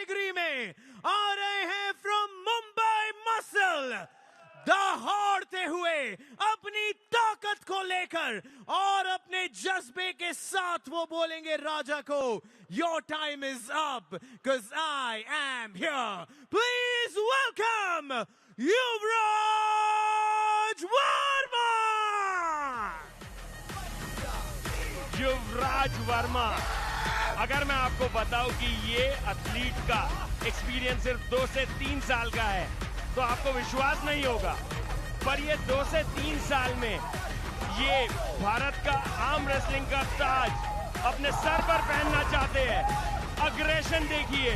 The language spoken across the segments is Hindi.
कैटेगरी में आ रहे हैं फ्रॉम मुंबई मसल, दहाड़ते हुए अपनी ताकत को लेकर और अपने जज्बे के साथ वो बोलेंगे राजा को, your time is up because I am here. Please welcome Yuvraj Verma. Yuvraj Verma, अगर मैं आपको बताऊं कि ये एथलीट का एक्सपीरियंस सिर्फ 2 से 3 साल का है तो आपको विश्वास नहीं होगा, पर ये 2 से 3 साल में ये भारत का आर्म रेसलिंग का ताज अपने सर पर पहनना चाहते हैं। अग्रेशन देखिए,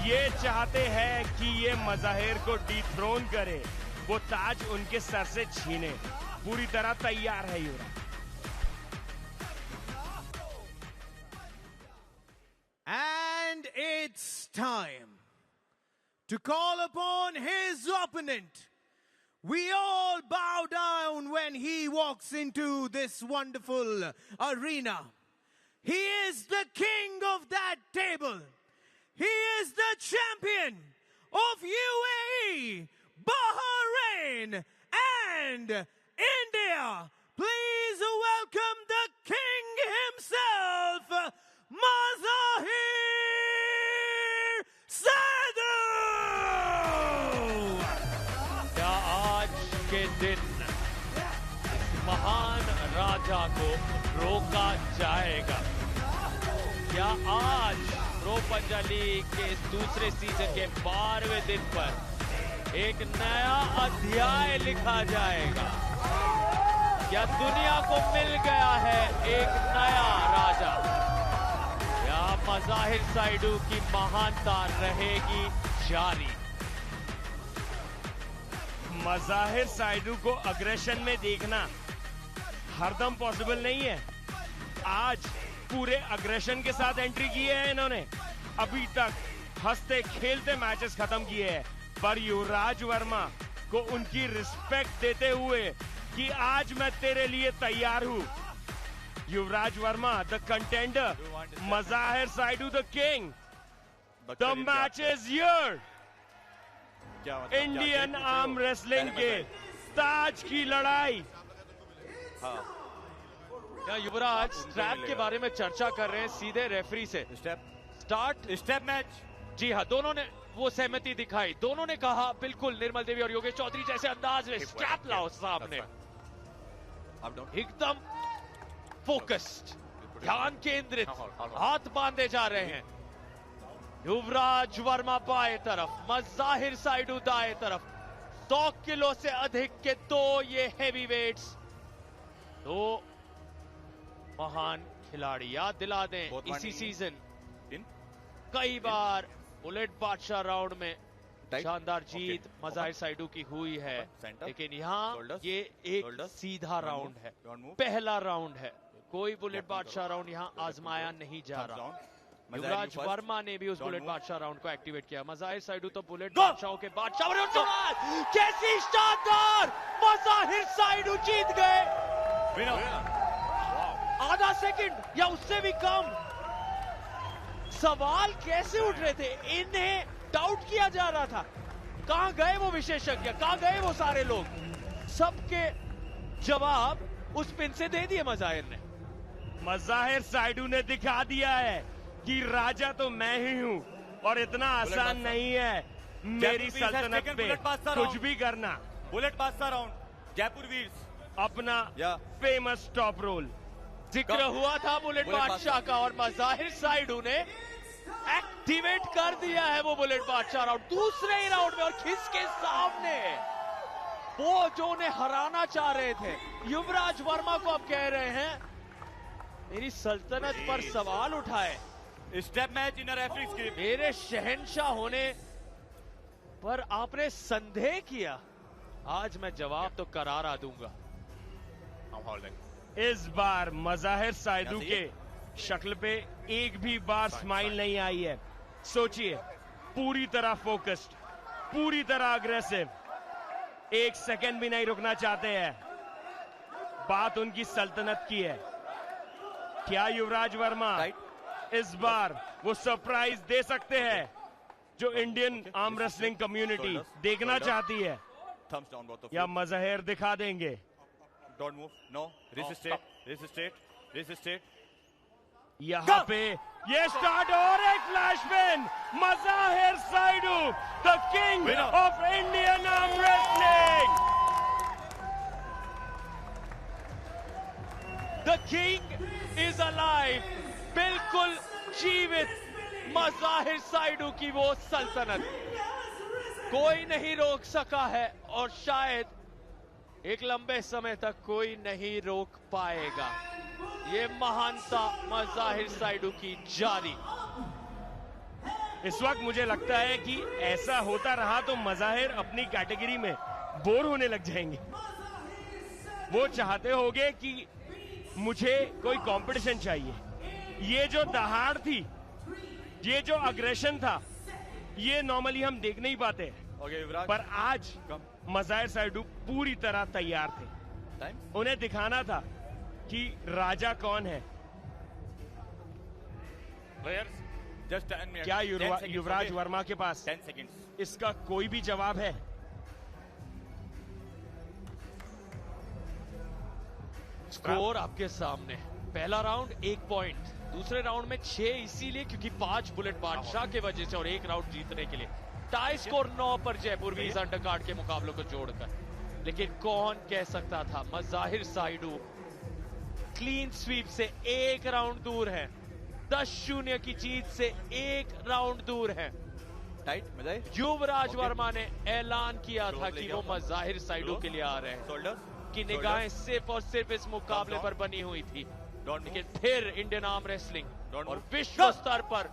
ये चाहते हैं कि ये मज़ाहिर को डिथ्रोन करे, वो ताज उनके सर से छीने। पूरी तरह तैयार है युवराज। And it's time to call upon his opponent. We all bow down when he walks into this wonderful arena. He is the king of that table. He is the champion of UAE, Bahrain, and India. Please welcome the king himself, Mazahir Saidou! क्या आज के दिन इस महान राजा को रोका जाएगा? क्या आज प्रो पंजाली के इस दूसरे सीजन के 12वें दिन पर एक नया अध्याय लिखा जाएगा? क्या दुनिया को मिल गया है एक नया राजा? या मज़ाहिर साइडू की महानता रहेगी जारी? मज़ाहिर साइडू को अग्रेशन में देखना हरदम पॉसिबल नहीं है। आज पूरे अग्रेशन के साथ एंट्री की है इन्होंने। अभी तक हंसते खेलते मैचेस खत्म किए हैं, पर युवराज वर्मा को उनकी रिस्पेक्ट देते हुए कि आज मैं तेरे लिए तैयार हूं। Yuvraj Verma the contender, Mazahir Saidu the king. The match is here. Indian arm wrestling के ताज की लड़ाई। क्या युवराज स्ट्रैप के बारे में चर्चा कर रहे हैं सीधे रेफरी से? Start match. जी हाँ, दोनों ने वो सहमति दिखाई। दोनों ने कहा बिल्कुल निर्मल देवी और योगेश चौधरी जैसे अंदाज में स्ट्रैप लाओ सामने। एकदम फोकस्ड, ध्यान केंद्रित, हाथ बांधे जा रहे हैं। युवराज वर्मा बाएं तरफ, मज़ाहिर साइडू दाएं तरफ। 100 किलो से अधिक के 2 ये हेवी वेट्स, 2 महान खिलाड़ी। याद दिला दें, इसी सीजन कई बार बुलेट बादशाह राउंड में शानदार जीत मज़ाहिर साइडू की हुई है, लेकिन यहाँ ये एक सीधा राउंड है, पहला राउंड है। कोई बुलेट बादशाह राउंड यहाँ आजमाया नहीं जा रहा। युवराज वर्मा ने भी उस बुलेट बादशाह राउंड को एक्टिवेट किया। मज़ाहिर साइडू तो बुलेट बादशाहों के बादशाह। कैसी शानदार! मज़ाहिर साइडू जीत गए। आधा सेकंड या उससे भी कम। सवाल कैसे उठ रहे थे? इन्हें डाउट किया जा रहा था। कहां गए वो विशेषज्ञ, कहां गए वो सारे लोग? सबके जवाब उस पिन से दे दिए मज़ाहिर ने। मज़ाहिर साइडू ने दिखा दिया है कि राजा तो मैं ही हूं और इतना आसान नहीं है मेरी सल्तनत पे कुछ भी करना। बुलेट बादशाह राउंड, जयपुर वीर्स अपना फेमस टॉप रोल जिक्र हुआ था बुलेट बादशाह का, और मज़ाहिर साइडू ने एक्टिवेट कर दिया है वो बुलेट बादशाह राउंड दूसरे ही राउंड में। और खिस के सामने वो जो उन्हें हराना चाह रहे थे, युवराज वर्मा को अब कह रहे हैं मेरी सल्तनत पर सवाल उठाए। स्टेप मैच इन रेफरी स्क्रिप्ट। मेरे शहंशाह होने पर आपने संदेह किया, आज मैं जवाब तो करारा दूंगा। इस बार मज़ाहिर साइडू के शक्ल पे एक भी बार स्माइल नहीं आई है। सोचिए, पूरी तरह फोकस्ड, पूरी तरह अग्रेसिव, एक सेकंड भी नहीं रुकना चाहते हैं। बात उनकी सल्तनत की है। क्या युवराज वर्मा इस बार वो सरप्राइज दे सकते हैं जो इंडियन आर्म रेसलिंग कम्युनिटी देखना चाहती है, Thumbs down, both of या you. मज़ाहिर दिखा देंगे। Don't move. No. Resist it. Resist it. Resist it. यहाँ पे ये स्टार्ट और एक flashman, Mazahir Saidu, the king Winner. Of Indian arm wrestling. The king is alive, बिल्कुल जीवित मज़ाहिर साइडू की वो सल्तनत कोई नहीं रोक सका है और शायद एक लंबे समय तक कोई नहीं रोक पाएगा। ये महानता मज़ाहिर साइडू की जारी। इस वक्त मुझे लगता है कि ऐसा होता रहा तो मज़ाहिर अपनी कैटेगरी में बोर होने लग जाएंगे। वो चाहते होंगे कि मुझे कोई कंपटीशन चाहिए। ये जो दहाड़ थी, ये जो अग्रेशन था, ये नॉर्मली हम देख नहीं पाते। Okay, Yuvraj. पर आज मज़ाहिर साइडू पूरी तरह तैयार थे। Time. उन्हें दिखाना था कि राजा कौन है। Players. Just 10 minutes. क्या 10 seconds, युवराज okay? वर्मा के पास 10 seconds. इसका कोई भी जवाब है? स्कोर आपके सामने। पहला राउंड 1 पॉइंट, दूसरे राउंड में 6 इसीलिए क्योंकि 5 बुलेट बादशाह के वजह से और 1 राउंड जीतने के लिए। टाई स्कोर 9 पर जयपुर वीज अंडरकार्ड के मुकाबलों को जोड़कर। लेकिन कौन कह सकता था मज़ाहिर साइडू क्लीन स्वीप से 1 राउंड दूर है, 10-0 की जीत से 1 राउंड दूर है। Tight, Muzahir. युवराज वर्मा ने ऐलान किया था कि वो मज़ाहिर साइडू के लिए आ रहे हैं, Shoulders. कि निगाहें सिर्फ और सिर्फ इस मुकाबले पर बनी हुई थी। Don't move. लेकिन फिर इंडियन आर्म रेसलिंग Don't और move. विश्व स्तर पर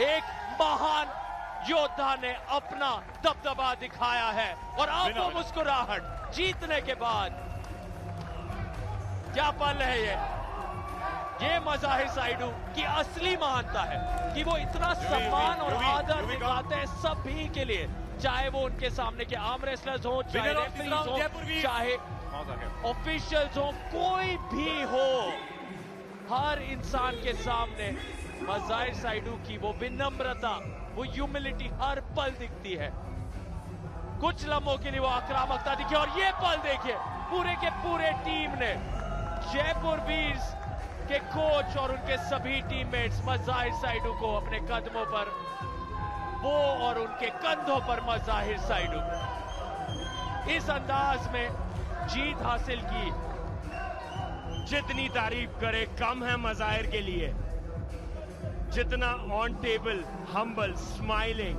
एक महान योद्धा ने अपना दबदबा दिखाया है। और अब वो Winner. मुस्कुराहट जीतने के बाद, क्या पल है ये मज़ाहिर साइडू की असली महानता है कि वो इतना सम्मान और आदर दिखाते हैं सभी के लिए, चाहे वो उनके सामने के आर्म रेसलर्स हो, चाहे Winner of this referees round, हो, जयपुर वीर। चाहे ऑफिशियल्स हो, कोई भी हो, हर इंसान के सामने मज़ाहिर साइडू की वो विनम्रता, वो ह्यूमिलिटी हर पल दिखती है। कुछ लम्हों के लिए वो आक्रामकता दिखी और ये पल देखिए, पूरे के पूरे टीम ने, जयपुर वीर्स के कोच और उनके सभी टीममेट्स मज़ाहिर साइडू को अपने कदमों पर, वो और उनके कंधों पर मज़ाहिर साइडू इस अंदाज में जीत हासिल की। जितनी तारीफ करे कम है मज़ाहिर के लिए। जितना ऑन टेबल, हम्बल, स्माइलिंग,